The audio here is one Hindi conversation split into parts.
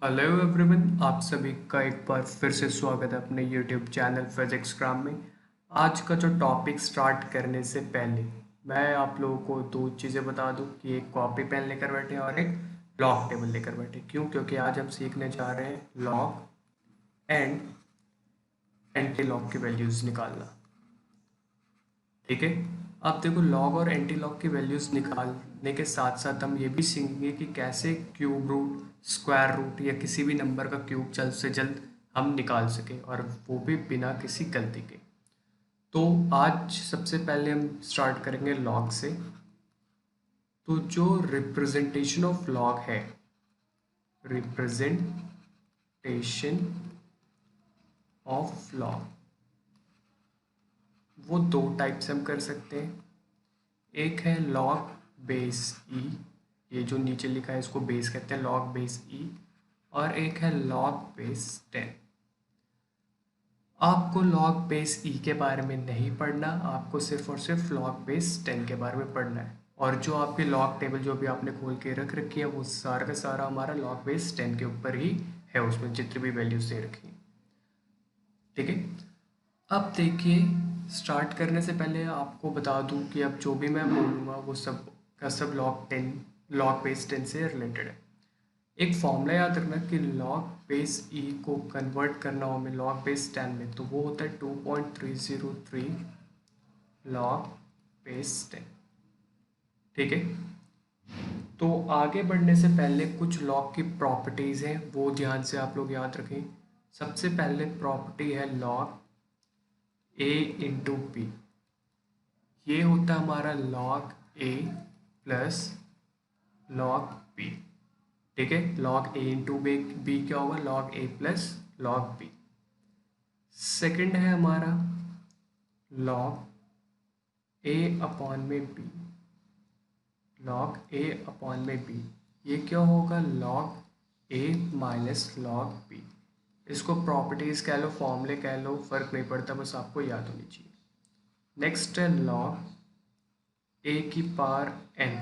हेलो एवरीवन, आप सभी का एक बार फिर से स्वागत है अपने यूट्यूब चैनल फिजिक्स ग्राम में। आज का जो टॉपिक स्टार्ट करने से पहले मैं आप लोगों को दो चीज़ें बता दूं कि एक कॉपी पेन लेकर बैठे और एक लॉग टेबल लेकर बैठे। क्यों? क्योंकि आज हम सीखने जा रहे हैं लॉग एंड एंटी लॉग की वैल्यूज़ निकालना। ठीक है। अब देखो, लॉग और एंटी लॉग की वैल्यूज निकालने के साथ साथ हम ये भी सीखेंगे कि कैसे क्यूब रूट, स्क्वायर रूट या किसी भी नंबर का क्यूब जल्द से जल्द हम निकाल सके, और वो भी बिना किसी गलती के। तो आज सबसे पहले हम स्टार्ट करेंगे लॉग से। तो जो रिप्रेजेंटेशन ऑफ लॉग है, रिप्रेजेंटेशन ऑफ लॉग, वो दो टाइप से हम कर सकते हैं। एक है लॉग बेस ई, ये जो नीचे लिखा है इसको बेस कहते हैं, लॉग बेस ई। और एक है लॉग बेस 10। आपको लॉग बेस ई के बारे में नहीं पढ़ना, आपको सिर्फ और सिर्फ लॉग बेस 10 के बारे में पढ़ना है। और जो आपके लॉग टेबल जो भी आपने खोल के रख रखी है वो सारा का सारा हमारा लॉग बेस 10 के ऊपर ही है, उसमें जितनी भी वैल्यूज दे रखी है। ठीक है। अब देखिए, स्टार्ट करने से पहले आपको बता दूं कि अब जो भी मैं बोलूँगा वो सब का सब लॉग बेस 10 से रिलेटेड है। एक फॉर्मूला याद रखना कि लॉग बेस ई को कन्वर्ट करना हो हमें लॉग बेस 10 में, तो वो होता है 2.303 लॉग बेस 10। ठीक है। तो आगे बढ़ने से पहले कुछ लॉग की प्रॉपर्टीज़ हैं, वो ध्यान से आप लोग याद रखें। सबसे पहले प्रॉपर्टी है लॉग ए इंटू बी। ये होता है हमारा लॉग ए प्लस लॉग बी। ठीक है। लॉग ए इंटू बी क्या होगा? लॉग ए प्लस लॉग बी। सेकंड है हमारा लॉग ए अपॉन में बी। लॉग ए अपॉन में बी, ये क्या होगा? लॉग ए माइनस लॉग बी। इसको प्रॉपर्टीज़ कह लो, फॉर्मूले कह लो, फर्क नहीं पड़ता, बस आपको याद होनी चाहिए। नेक्स्ट है लॉग ए की पावर एन।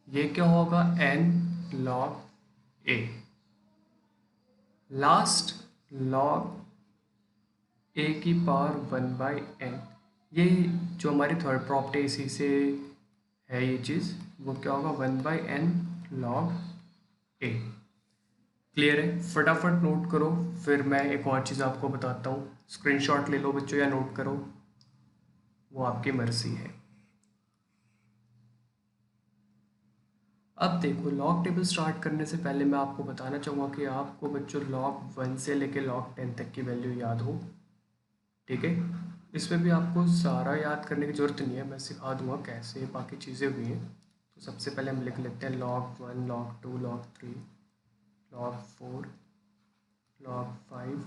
ये क्या होगा? एन लॉग ए। लास्ट लॉग ए की पावर 1/n। ये जो हमारी थर्ड प्रॉपर्टी इसी से है, ये चीज़ वो क्या होगा? 1/n लॉग ए। क्लियर है? फटाफट नोट करो, फिर मैं एक और चीज़ आपको बताता हूँ। स्क्रीनशॉट ले लो बच्चों या नोट करो, वो आपकी मर्जी है। अब देखो, लॉग टेबल स्टार्ट करने से पहले मैं आपको बताना चाहूँगा कि आपको बच्चों लॉग 1 से लेकर लॉग 10 तक की वैल्यू याद हो। ठीक है। इसमें भी आपको सारा याद करने की ज़रूरत नहीं है, मैं सिखा दूंगा कैसे बाकी चीज़ें हुई हैं। तो सबसे पहले हम लिख लेते हैं log 1, log 2, log 3, log 4, log 5,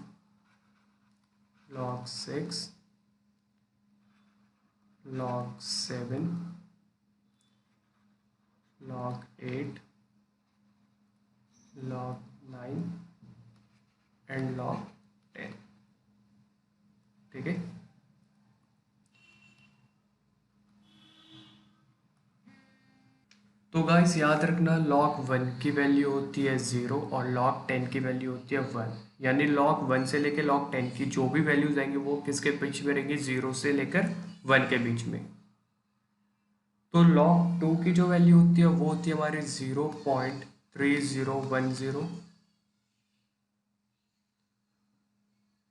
log 6, log 7, log 8, log 9 and log 10। ठीक है। तो गाइस याद रखना, log 1 की वैल्यू होती है 0 और log 10 की वैल्यू होती है 1। यानी log 1 से लेकर log 10 की जो भी वैल्यूज आएंगी वो किसके बीच में रहेंगी? 0 से लेकर 1 के बीच में। तो log 2 की जो वैल्यू होती है वो होती है हमारी 0.3010।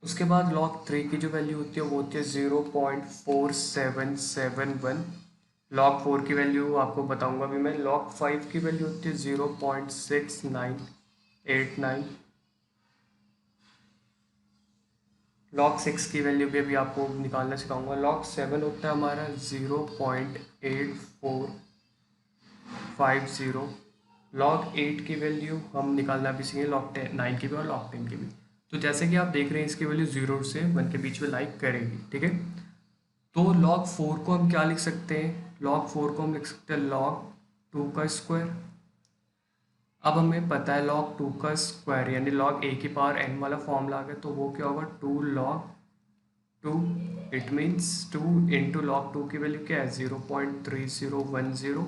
उसके बाद log 3 की जो वैल्यू होती है वो होती है 0.4771। log 4 की वैल्यू आपको बताऊंगा भी मैं। log 5 की वैल्यू होती है 0.6989। log 6 की वैल्यू भी अभी आपको निकालना सिखाऊंगा। log 7 होता है हमारा 0.8450। log 8 की वैल्यू हम निकालना भी सीखेंगे, log 9 की भी और log 10 की भी। तो जैसे कि आप देख रहे हैं इसकी वैल्यू 0 से 1 के बीच में लाइक करेगी। ठीक है। तो log 4 को हम क्या लिख सकते हैं? log 4 को हम लिख सकते हैं log 2 का स्क्वायर। अब हमें पता है log 2 का स्क्वायर यानी log a की पावर n वाला फॉर्मूला आ गया, तो वो क्या होगा? 2 log 2। It means 2 into log 2 की वैल्यू क्या है? 0.3010।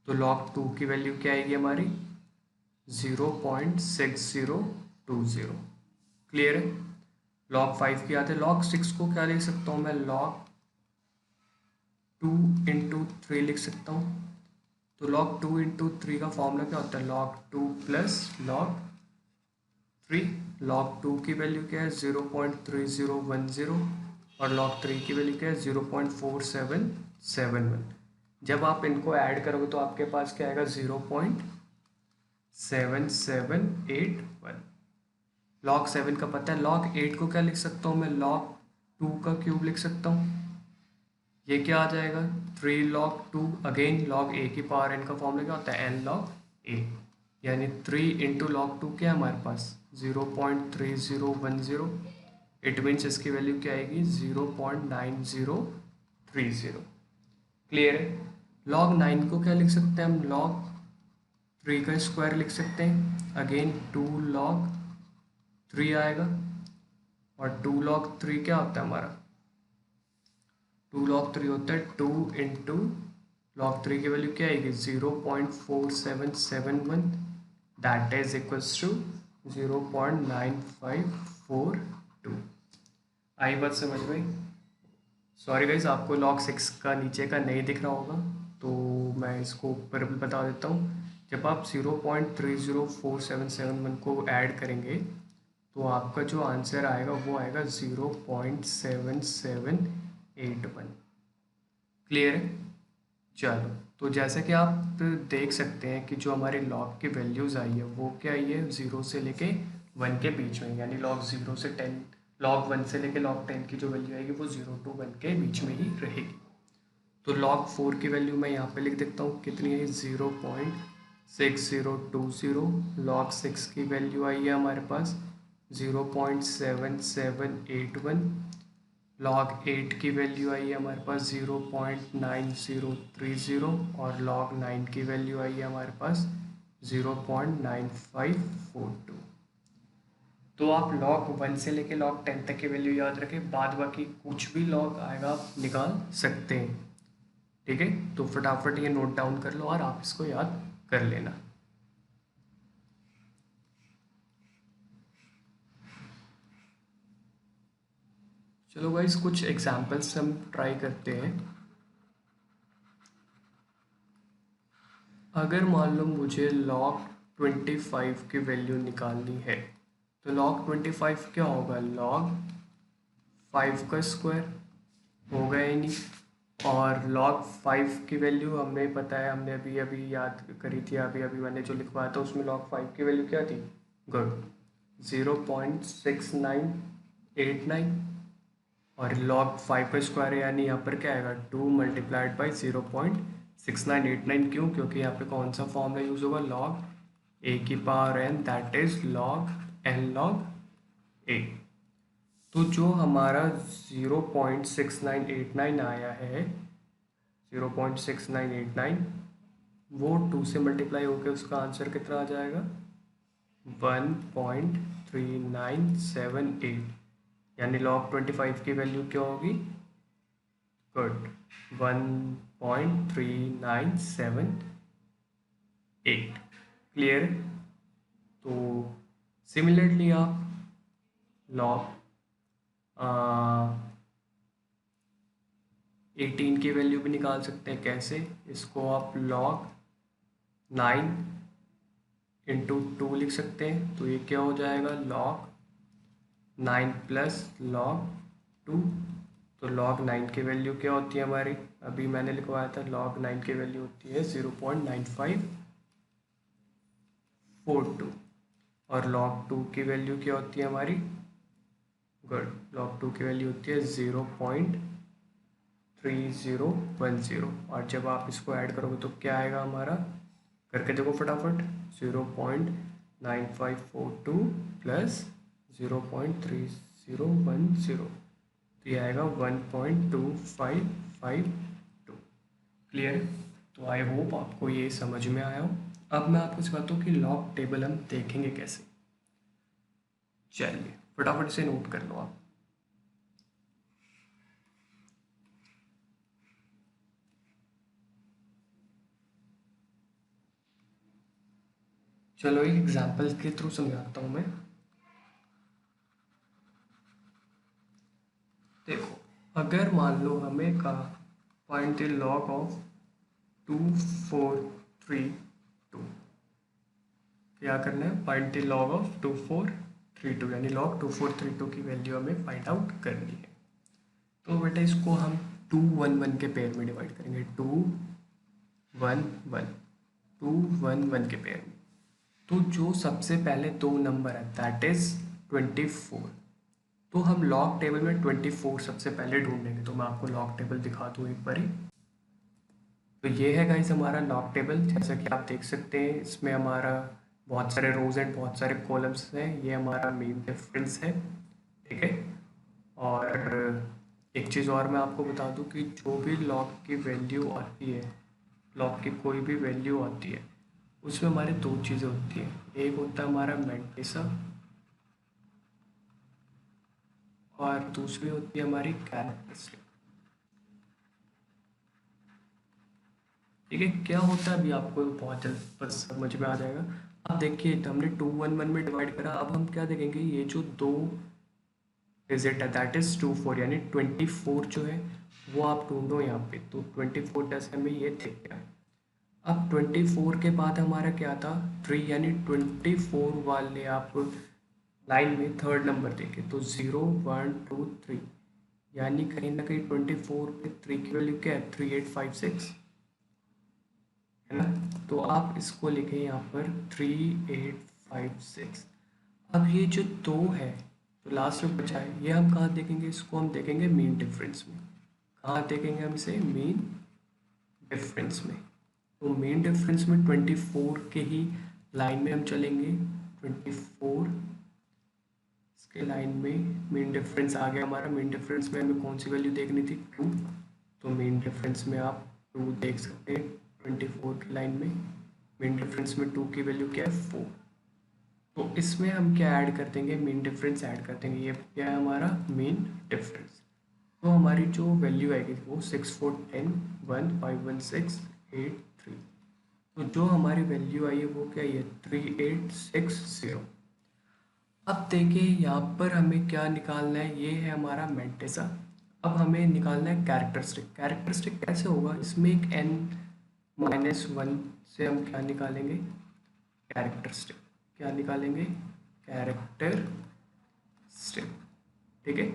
तो log 2 की वैल्यू क्या आएगी हमारी? 0.6020। क्लियर है। log 5 की आते log 6 को क्या लिख सकता हूँ मैं, log 2 इंटू 3 लिख सकता हूँ। तो log 2 इंटू 3 का फॉर्मूला क्या होता है, log 2 प्लस log 3। log 2 की वैल्यू क्या है 0.3010 और log 3 की वैल्यू क्या है 0.4771। जब आप इनको ऐड करोगे तो आपके पास क्या आएगा 0.7781। log 7 का पता है। log 8 को क्या लिख सकता हूँ मैं, log 2 का क्यूब लिख सकता हूँ। ये क्या आ जाएगा 3 log 2, अगेन log a की पावर n का फॉर्मूला क्या होता है n log a, यानी 3 इंटू log 2 क्या है हमारे पास 0.3010। इट मीन्स इसकी वैल्यू क्या आएगी 0.9030। क्लियर है। log 9 को क्या लिख सकते हैं हम, log 3 का स्क्वायर लिख सकते हैं। अगेन 2 log 3 आएगा और 2 log 3 क्या होता है हमारा, 2 log 3 होता है 2 इंटू log 3 की वैल्यू क्या आएगी 0.4771, दैट इज इक्वल्स टू 0.9542। आई बात समझ में। सॉरी गाइज, आपको log 6 का नीचे का नहीं दिख रहा होगा तो मैं इसको ऊपर भी बता देता हूँ। जब आप 0.304771 को ऐड करेंगे तो आपका जो आंसर आएगा वो आएगा 0.7781। क्लियर है। चलो, तो जैसा कि आप देख सकते हैं कि जो हमारे लॉग की वैल्यूज़ आई है वो क्या आई है 0 से लेके 1 के बीच में, यानी log 0 से 10, log 1 से लेके log 10 की जो वैल्यू आएगी वो 0 to 1 के बीच में ही रहेगी। तो log 4 की वैल्यू मैं यहाँ पे लिख देता हूँ, कितनी है 0.6020। log 6 की वैल्यू आई है हमारे पास 0.7781। log 8 की वैल्यू आई है हमारे पास 0.9030 और log 9 की वैल्यू आई है हमारे पास 0.9542। तो आप log 1 से लेके log 10 तक की वैल्यू याद रखें, बाद बाकी कुछ भी log आएगा आप निकाल सकते हैं। ठीक है, तो फटाफट ये नोट डाउन कर लो और आप इसको याद कर लेना। चलो गाइस, कुछ एग्जांपल्स हम ट्राई करते हैं। अगर मान लो मुझे log 25 की वैल्यू निकालनी है तो log 25 क्या होगा, log 5 का स्क्वायर होगा ही नहीं। और log 5 की वैल्यू हमें पता है, हमने अभी अभी याद करी थी, अभी अभी मैंने जो लिखवाया था उसमें log 5 की वैल्यू क्या थी, गुड 0.6989। और log 5 का स्क्वायर है यानी यहाँ पर क्या आएगा 2 मल्टीप्लाइड बाई 0.6989। क्यों, क्योंकि यहाँ पे कौन सा फॉर्मूला यूज़ होगा, log a की power n, that is log n log a। तो जो हमारा 0.6989 आया है 0.6989, वो 2 से मल्टीप्लाई होकर उसका आंसर कितना आ जाएगा 1.3978, यानी log 25 की वैल्यू क्या होगी, गुड 1.3978। क्लियर। तो सिमिलरली आप log 18 की वैल्यू भी निकाल सकते हैं। कैसे, इसको आप log 9 इंटू 2 लिख सकते हैं। तो ये क्या हो जाएगा log 9 प्लस log 2। तो log 9 की वैल्यू क्या होती है हमारी, अभी मैंने लिखवाया था log 9 की वैल्यू होती है 0.9542। और log 2 की वैल्यू क्या होती है हमारी, गुड log 2 की वैल्यू होती है 0.3010। और जब आप इसको ऐड करोगे तो क्या आएगा हमारा, करके देखो फटाफट, 0.9542 प्लस 0.3010, तो ये आएगा 1.2552। क्लियर। तो आई होप आपको ये समझ में आया हो। अब मैं आपको सिखाता हूँ कि लॉग टेबल हम देखेंगे कैसे। चलिए फटाफट से नोट कर लो आप। चलो एक एग्जांपल के थ्रू समझाता हूँ मैं। देखो, अगर मान लो हमें कहा फाइंड द लॉग ऑफ 2432, क्या करना है, फाइंड द लॉग ऑफ 2432, यानी लॉग 2432 की वैल्यू हमें फाइंड आउट करनी है। तो बेटा इसको हम 2 1 1 के पेयर में डिवाइड करेंगे, 2 1 1, 2 1 1 के पेयर में। तो जो सबसे पहले दो नंबर है दैट इज 24, तो हम लॉग टेबल में 24 सबसे पहले ढूंढेंगे। तो मैं आपको लॉग टेबल दिखा दूँ एक बार ही। तो ये है गाइस हमारा लॉग टेबल, जैसा कि आप देख सकते हैं इसमें हमारा बहुत सारे रोज एंड बहुत सारे कॉलम्स हैं। ये हमारा मेन डिफरेंस है, ठीक है। और एक चीज़ और मैं आपको बता दूं कि जो भी लॉग की वैल्यू आती है, लॉग की कोई भी वैल्यू आती है, उसमें हमारी दो चीज़ें होती हैं। एक होता है हमारा मैंटेसा और दूसरी होती है हमारी कैरेक्टरिस्टिक। ठीक है, क्या होता है अभी आपको बहुत जल्द बस समझ में आ जाएगा। अब देखिए हमने 2 1 1 में डिवाइड करा, अब हम क्या देखेंगे, ये जो दो डिजिट है दैट इज 24, यानी 24 जो है वो आप ढूंढो यहाँ पे। तो 24 जैसे हमें ये दिख गया। अब 24 के बाद हमारा क्या था, 3, यानी 24 वाले आप लाइन में थर्ड नंबर देखे तो 0 1 2 3, यानी कहीं ना कहीं 24 पे 3 की वैल्यू क्या है, 3856, है ना। तो आप इसको लिखें यहाँ पर 3856। अब ये जो दो है तो लास्ट में बचा है, ये हम कहाँ देखेंगे, इसको हम देखेंगे मीन डिफरेंस में। कहाँ देखेंगे हम इसे, मीन डिफरेंस में। तो मीन डिफरेंस में 24 के ही लाइन में हम चलेंगे, 24 इसके लाइन में मीन डिफरेंस आ गया हमारा। मीन डिफरेंस में हमें कौन सी वैल्यू देखनी थी, 2। तो मीन डिफरेंस में आप 2 देख सकते हैं 24 की लाइन में। मीन डिफरेंस में 2 की वैल्यू क्या है, 4। तो इसमें हम क्या ऐड कर देंगे, मीन डिफरेंस ऐड कर देंगे। ये क्या है हमारा मीन डिफरेंस। तो हमारी जो वैल्यू आएगी वो 6 4 10 1 5 1 6 8 3। तो जो हमारी वैल्यू आई है वो क्या है, 3860। अब देखिए यहाँ पर हमें क्या निकालना है, ये है हमारा मैंटेसा। अब हमें निकालना है कैरेक्टरिस्टिक। कैरेक्टरिस्टिक कैसे होगा, इसमें एक n-1 से हम क्या निकालेंगे, कैरेक्टरिस्टिक। क्या निकालेंगे, कैरेक्टरिस्टिक, ठीक है।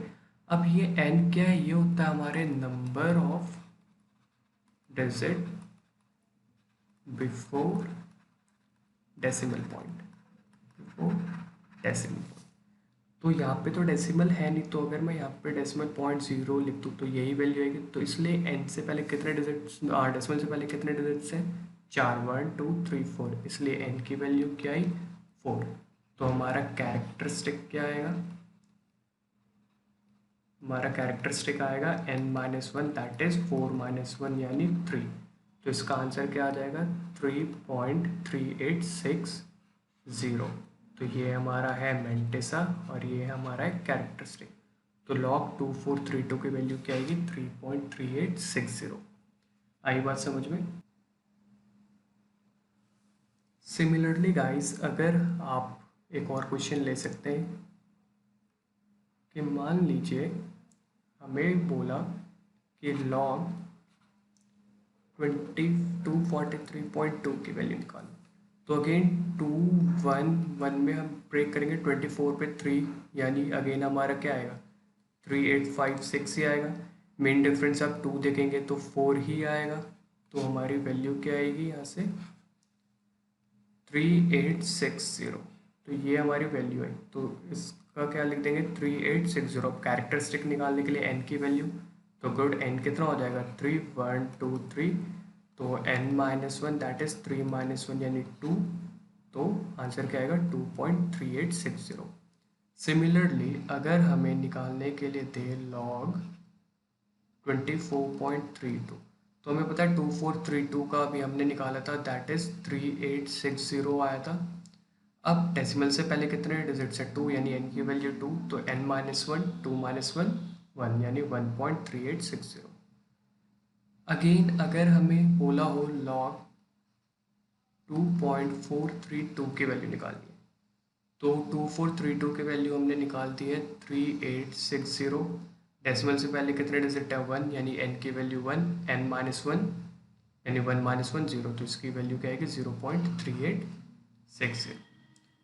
अब ये n क्या है, ये होता है हमारे number of digit before decimal point, before decimal point. तो यहाँ पे तो डेसिमल है नहीं, तो अगर मैं यहाँ पे डेसिमल पॉइंट 0 लिख दूँ तो यही वैल्यू आएगी। तो इसलिए n से पहले कितने डिजिट्स, डेसिमल से पहले कितने डिजिट्स हैं, 4, 1 2 3 4, इसलिए n की वैल्यू क्या आई, 4। तो हमारा कैरेक्टरिस्टिक क्या आएगा, हमारा कैरेक्टरिस्टिक आएगा n-1 दैट इज 4 - 1 यानी 3। तो इसका आंसर क्या आ जाएगा, 3.3860। तो ये हमारा है मैंटेसा और ये हमारा है कैरेक्टरिस्टिक। तो लॉग 2432 की वैल्यू क्या आएगी, 3.3860। आई बात समझ में। सिमिलरली गाइस अगर आप एक और क्वेश्चन ले सकते हैं कि मान लीजिए हमें बोला कि लॉग 2243.2 की वैल्यू निकालो। तो अगेन 2 1 1 में हम ब्रेक करेंगे, 24 पे 3, यानी अगेन हमारा क्या आएगा, 3856 ही आएगा। मेन डिफरेंस आप 2 देखेंगे तो 4 ही आएगा। तो हमारी वैल्यू क्या आएगी यहाँ से, 3860। तो ये हमारी वैल्यू है। तो इसका क्या लिख देंगे, 3860। कैरेक्टरिस्टिक निकालने के लिए n की वैल्यू, तो गुड n कितना हो जाएगा, 3 1 2 3। तो n-1 दैट इज 3 - 1 यानी 2। तो आंसर क्या आएगा, 2.3860। सिमिलरली अगर हमें निकालने के लिए दे लॉग 24.32, तो हमें पता है 2432 का अभी हमने निकाला था दैट इज 3860 आया था। अब डेसिमल से पहले कितने डिजिट्स है, 2, यानी n की वैल्यू 2। तो n-1 2 - 1 1 यानी 1.3860। अगेन अगर हमें बोला हो लॉग 2432 की वैल्यू निकालनी है। तो 2432 की वैल्यू हमने निकाल दी है 3860। डेसिमल से पहले कितने डिजिट है 1, यानी n की वैल्यू 1, n-1 यानी 1 - 1 0, तो इसकी वैल्यू क्या आएगी 0.3860।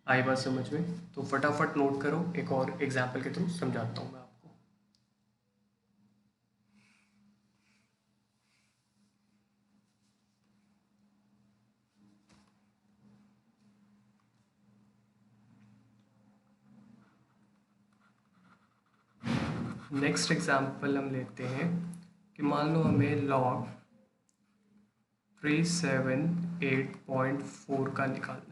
आई बात समझ में? तो फटाफट नोट करो, एक और एग्जाम्पल के थ्रू समझाता हूँ मैं आपको। नेक्स्ट एग्जाम्पल हम लेते हैं कि मान लो हमें log 378.4 का निकालना है।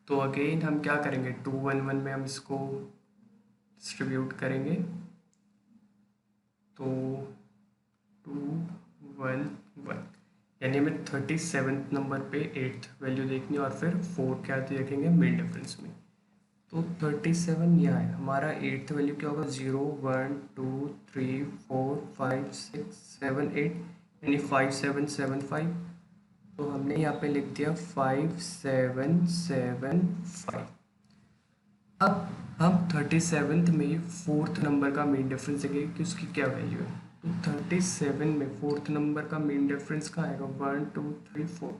तो अगेन हम क्या करेंगे, 211 में हम इसको डिस्ट्रीब्यूट करेंगे। तो 211 यानी हमें 37th नंबर पे 8th वैल्यू देखनी है और फिर 4 क्या देखेंगे मेन डिफरेंस में। तो 37 यहाँ है, हमारा 8th वैल्यू क्या होगा 0 1 2 3 4 5 6 7 8, यानी 5775। तो हमने यहाँ पे लिख दिया 5775। अब हम 37th में 4th नंबर का मेन डिफरेंस देखेंगे कि उसकी क्या वैल्यू है। तो 37 में 4th नंबर का मेन डिफरेंस कहाँ आएगा 1 2 3 4,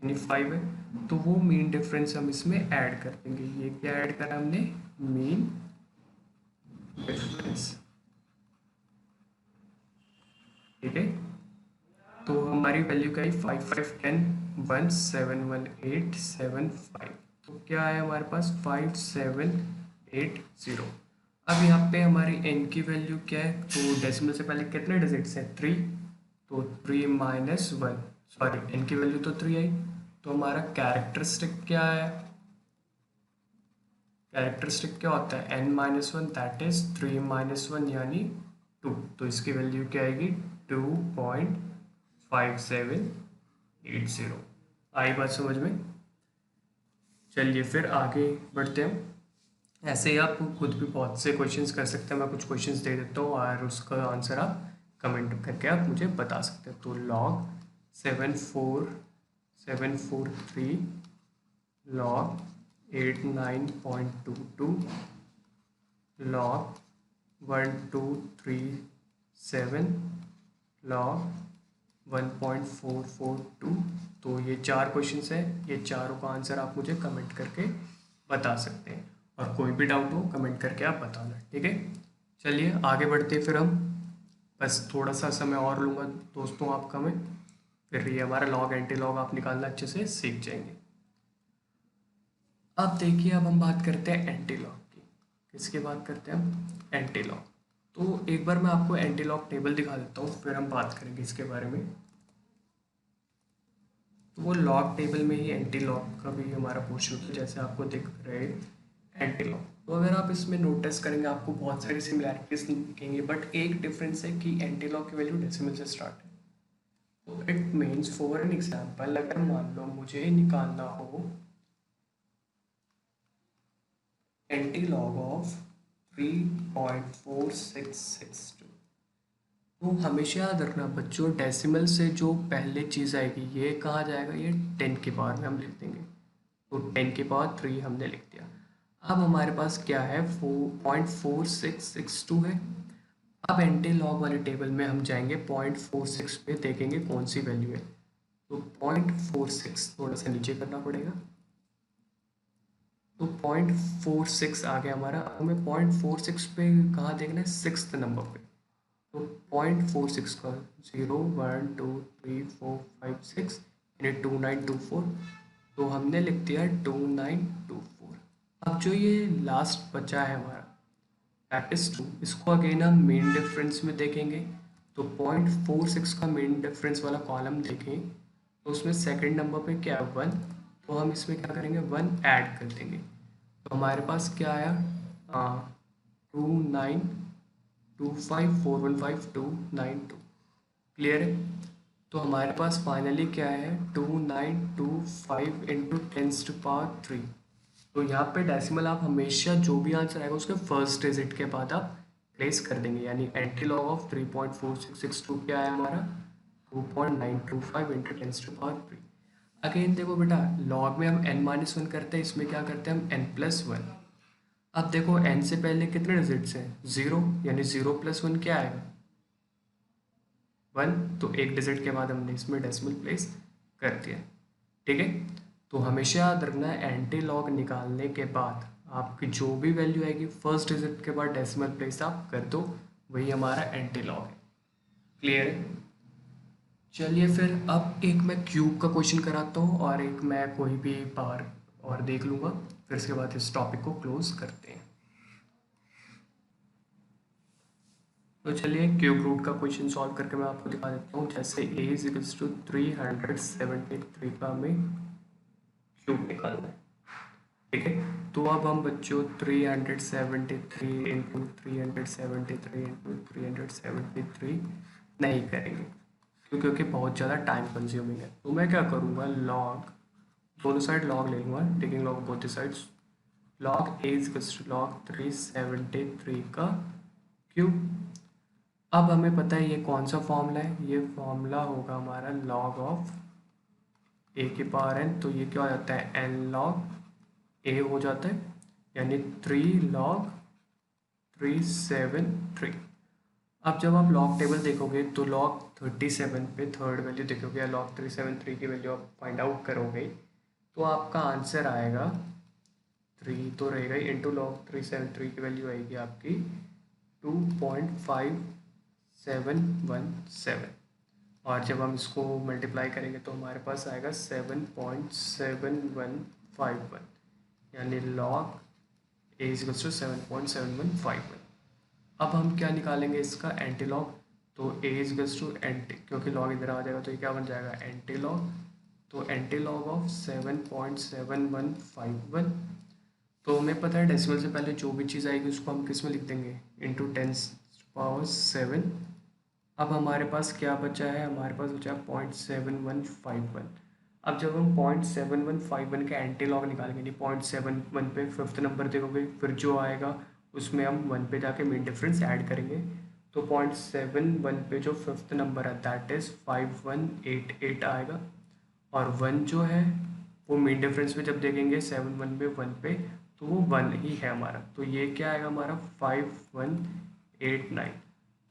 यानी 5 है। तो वो मेन डिफरेंस हम इसमें ऐड कर देंगे। ये क्या ऐड करा हमने, मेन डिफरेंस। ठीक है, तो हमारी वैल्यू क्या है 5510171875। तो क्या है हमारे पास 5780। अब यहाँ पे हमारी n की वैल्यू क्या है, तो डेसिमल से पहले कितने डिजिट्स हैं 3, तो 3 - 1, सॉरी n की वैल्यू तो 3 आई। तो हमारा कैरेक्टरिस्टिक क्या है, कैरेक्टरिस्टिक क्या होता है n-1, दैट इज 3 - 1 यानी 2। तो इसकी वैल्यू क्या आएगी 2.5780। आई बात समझ में? चलिए फिर आगे बढ़ते हैं। ऐसे ही आप खुद भी बहुत से क्वेश्चंस कर सकते हैं। मैं कुछ क्वेश्चंस दे देता हूँ और उसका आंसर आप कमेंट करके आप मुझे बता सकते हैं। तो log 74743, log 89.22, log 1237, log 1.442। तो ये 4 क्वेश्चंस हैं, ये चारों का आंसर आप मुझे कमेंट करके बता सकते हैं। और कोई भी डाउट हो कमेंट करके आप बताना, ठीक है। चलिए आगे बढ़ते फिर हम, बस थोड़ा सा समय और लूँगा दोस्तों आपका मैं, फिर ये हमारा लॉग एंटी लॉग आप निकालना अच्छे से सीख जाएंगे। अब देखिए, अब हम बात करते हैं एंटी लॉग की। किसकी बात करते हैं हम, एंटी लॉग। तो एक बार मैं आपको एंटी लॉग टेबल दिखा देता हूँ, फिर हम बात करेंगे इसके बारे में। तो वो लॉग टेबल में ही एंटी लॉग का भी हमारा पोर्शन होता है, जैसे आपको दिख रहे एंटी लॉग। तो अगर आप इसमें नोटिस करेंगे आपको बहुत सारी सिमिलैरिटीज दिखेंगी, बट एक डिफरेंस है कि एंटी लॉग की वैल्यू डेसिमल से स्टार्ट है। तो it means for an example, अगर मान लो मुझे निकालना हो एंटी लॉग ऑफ 3.4662, तो हमेशा याद रखना बच्चों, डेसिमल से जो पहले चीज़ आएगी ये कहाँ जाएगा, ये 10 की पावर में हम लिख देंगे। तो 10 की पावर 3 हमने लिख दिया। अब हमारे पास क्या है 4.4662 है। अब एंटी लॉग वाले टेबल में हम जाएंगे 0.46 पे, देखेंगे कौन सी वैल्यू है। तो 0.46 थोड़ा सा नीचे करना पड़ेगा। तो 0.46 आ गया हमारा। हमें 0.46 पे कहाँ देखना है, 6th नंबर पे। तो 0.46 का 0 1 2 3 4 5 6 यानी 2924। तो हमने लिख दिया 2924। अब जो ये लास्ट बचा है हमारा दैट इज 2, इसको अगेन हम मेन डिफरेंस में देखेंगे। तो 0.46 का मेन डिफरेंस वाला कॉलम देखें तो उसमें सेकंड नंबर पे क्या है 1, तो हम इसमें क्या करेंगे 1 ऐड कर देंगे। तो हमारे पास क्या आया 2925415292। क्लियर है? तो हमारे पास फाइनली क्या है 2925 इंटू 10⁻3। तो यहाँ पे डेसिमल आप हमेशा जो भी आंसर आएगा उसके फर्स्ट डिजिट के बाद आप प्लेस कर देंगे। यानी एंटी लॉग ऑफ 3.4662 क्या है हमारा 2.925 इंटू 10⁻3। अगेन देखो बेटा, लॉग में हम n-1 करते हैं, इसमें क्या करते हैं हम n+1। अब देखो n से पहले कितने डिजिट्स हैं, 0, यानी 0+1 क्या आएगा, 1। तो एक डिजिट के बाद हमने इसमें डेसिमल प्लेस कर दिया। ठीक है, तो हमेशा याद रखना है एंटी लॉग निकालने के बाद आपकी जो भी वैल्यू आएगी फर्स्ट डिजिट के बाद डेसिमल प्लेस आप कर दो, वही हमारा एंटी लॉग है। क्लियर है? चलिए फिर अब एक मैं क्यूब का क्वेश्चन कराता हूँ और एक मैं कोई भी पावर और देख लूँगा, फिर इसके बाद इस टॉपिक को क्लोज करते हैं। तो चलिए क्यूब रूट का क्वेश्चन सॉल्व करके मैं आपको दिखा देता हूँ। जैसे a इज टू 373 का हमें क्यूब निकालना है। ठीक है, तो अब हम बच्चों 373 इंटू 373 इंटू 373 नहीं करेंगे, क्योंकि बहुत ज़्यादा टाइम कंज्यूमिंग है। तो मैं क्या करूँगा, लॉग, दोनों साइड लॉग ले लूँगा, taking log both the sides. Log A is log 373 का क्यूब। अब हमें पता है ये कौन सा फॉर्मूला है, ये फॉर्मूला होगा हमारा लॉग ऑफ ए की पावर एन। तो ये क्या हो जाता है, एन लॉग ए हो जाता है, यानी 3 log 373। अब जब आप लॉग टेबल देखोगे तो लॉग 37 पे थर्ड वैल्यू देखोगे या लॉग 373 की वैल्यू आप फाइंड आउट करोगे, तो आपका आंसर आएगा 3 तो रहेगा ही, इंटू लॉग 373 की वैल्यू आएगी आपकी 2.5717। और जब हम इसको मल्टीप्लाई करेंगे तो हमारे पास आएगा 7.7151, यानी लॉग ए इज टू 7.7151। अब हम क्या निकालेंगे, इसका एंटी लॉग। तो ए इज टू एंटी, क्योंकि लॉग इधर आ जाएगा तो ये क्या बन जाएगा, एंटी लॉग। तो एंटी लॉग ऑफ 7.7151। तो हमें पता है डेसिमल से पहले जो भी चीज़ आएगी उसको हम किस में लिख देंगे, इंटू 10⁻7। अब हमारे पास क्या बचा है, हमारे पास बचा है 0.7151। अब जब हम 0.7151 का एंटी लॉग निकालेंगे, नहीं 0.71 पे फिफ्थ नंबर देखोगे, फिर जो आएगा उसमें हम 1 पे जाके मीन डिफरेंस ऐड करेंगे। तो 0.71 पे जो फिफ्थ नंबर है दैट इज़ 5188 आएगा। और 1 जो है वो मीन डिफरेंस में जब देखेंगे 7 1 में 1 पे, तो वो 1 ही है हमारा। तो ये क्या आएगा हमारा 5189।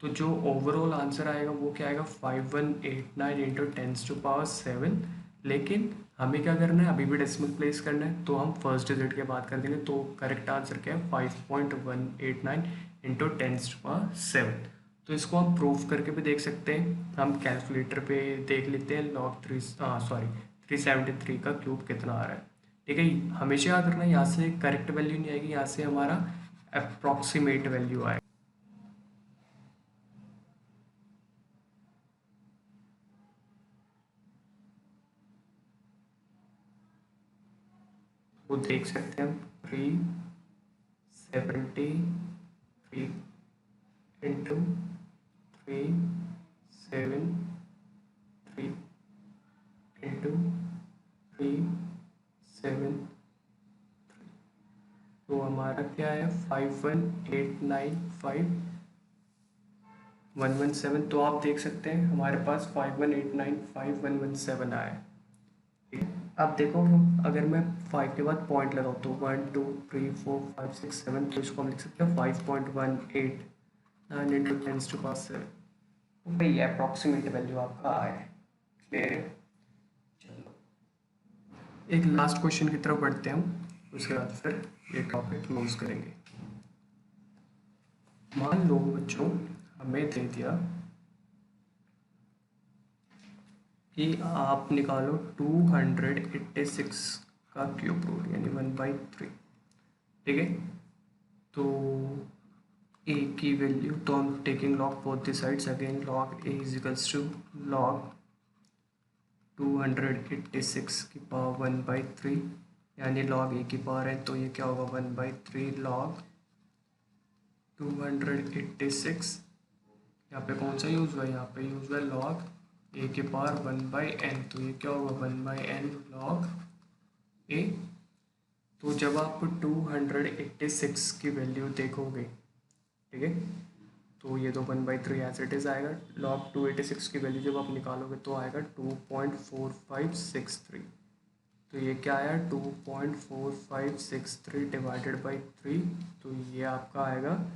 तो जो ओवरऑल आंसर आएगा वो क्या आएगा 5189 इंटू 10⁻7। लेकिन हमें क्या करना है, अभी भी डेसिमल प्लेस करना है, तो हम फर्स्ट डिजिट के बाद कर देंगे। तो करेक्ट आंसर क्या है 5.189 इंटू 10⁻7। तो इसको हम प्रूफ करके भी देख सकते हैं, हम कैलकुलेटर पे देख लेते हैं लॉग 373 का क्यूब कितना आ रहा है। ठीक है, हमेशा याद रखना यहाँ से करेक्ट वैल्यू नहीं आएगी, यहाँ से हमारा अप्रॉक्सीमेट वैल्यू आएगा। वो देख सकते हैं हम 373 इंटू 373 इंटू 373, तो हमारा क्या है 51895,117। तो आप देख सकते हैं हमारे पास 51895,117 आया है। ठीक है, अब देखो अगर मैं 5 के बाद पॉइंट लगाऊँ तो 1 2 3 4 5 6 7, तो इसको हम लिख सकते हैं 5.189 इंटू 10⁻7। भाई अप्रॉक्सीमेट वैल्यू आपका आया है। क्लियर है? चलो एक लास्ट क्वेश्चन की तरफ बढ़ते हैं हम, उसके बाद फिर ये टॉपिक क्लोज करेंगे। मान लो बच्चों हमें दे दिया कि आप निकालो 286 का क्यूब रूट, यानी 1/3। ठीक है, तो ए की वैल्यू, तो हम taking log both the sides, again log A is equals to log 286 की पावर 1/3, यानी लॉग ए की पावर है, तो ये क्या होगा 1/3 लॉग 286। यहाँ पे कौन सा यूज़ हुआ है, यहाँ पे यूज़ हुआ है लॉग ए के पावर 1/n, तो ये क्या होगा 1/n लॉग ए। तो जब आप 286 की वैल्यू देखोगे, ठीक है, तो ये तो 1/3 एज इट इज़ आएगा। log 286 की वैल्यू जब आप निकालोगे तो आएगा 2.4563। तो ये क्या आया 2.4563 डिवाइडेड बाई 3, तो ये आपका आएगा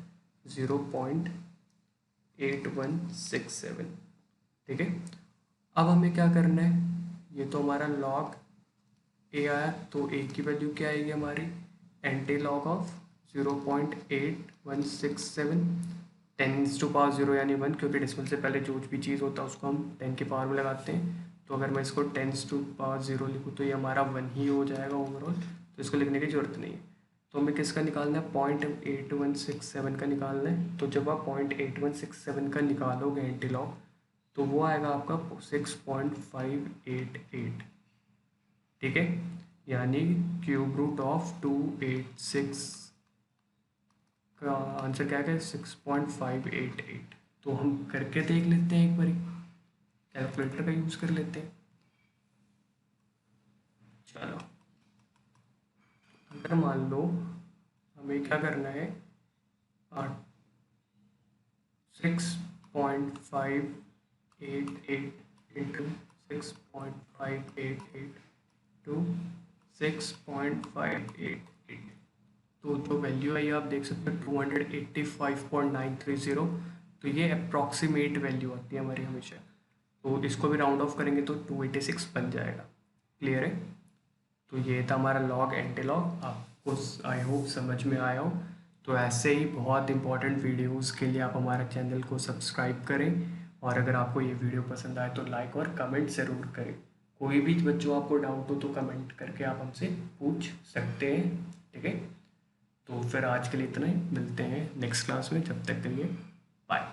0.8167। ठीक है, अब हमें क्या करना है, ये तो हमारा log a आया, तो a की वैल्यू क्या आएगी हमारी, एंटी लॉग ऑफ 0.8167, 10⁻0 यानी 1, क्योंकि डेसिमल से पहले जो भी चीज़ होता है उसको हम 10 की पावर में लगाते हैं। तो अगर मैं इसको 10⁻0 लिखूँ तो ये हमारा 1 ही हो जाएगा ओवरऑल, तो इसको लिखने की ज़रूरत नहीं है। तो हमें किसका निकालना है, 0.8167 का निकालना है। तो जब आप 0.8167 का निकालोगे एंटी लॉग, तो वो आएगा आपका 6.588। ठीक है, यानी क्यूब रूट ऑफ 286 का आंसर क्या है, 6.588। तो हम करके देख लेते हैं, एक बार कैलकुलेटर का यूज़ कर लेते हैं। चलो, अगर मान लो हमें क्या करना है, 6.588 इंटू 6.588 टू 6.588, तो जो वैल्यू है ये आप देख सकते हैं 285.930। तो ये अप्रॉक्सीमेट वैल्यू आती है हमारी हमेशा, तो इसको भी राउंड ऑफ करेंगे तो 286 बन जाएगा। क्लियर है, तो ये था हमारा लॉग एंटी लॉग, आपको आई होप समझ में आया हो। तो ऐसे ही बहुत इंपॉर्टेंट वीडियोस के लिए आप हमारा चैनल को सब्सक्राइब करें, और अगर आपको ये वीडियो पसंद आए तो लाइक और कमेंट ज़रूर करें। कोई भी बच्चों आपको डाउट हो तो कमेंट करके आप हमसे पूछ सकते हैं। ठीक है, तो फिर आज के लिए इतना ही, मिलते हैं नेक्स्ट क्लास में, जब तक के लिए बाय।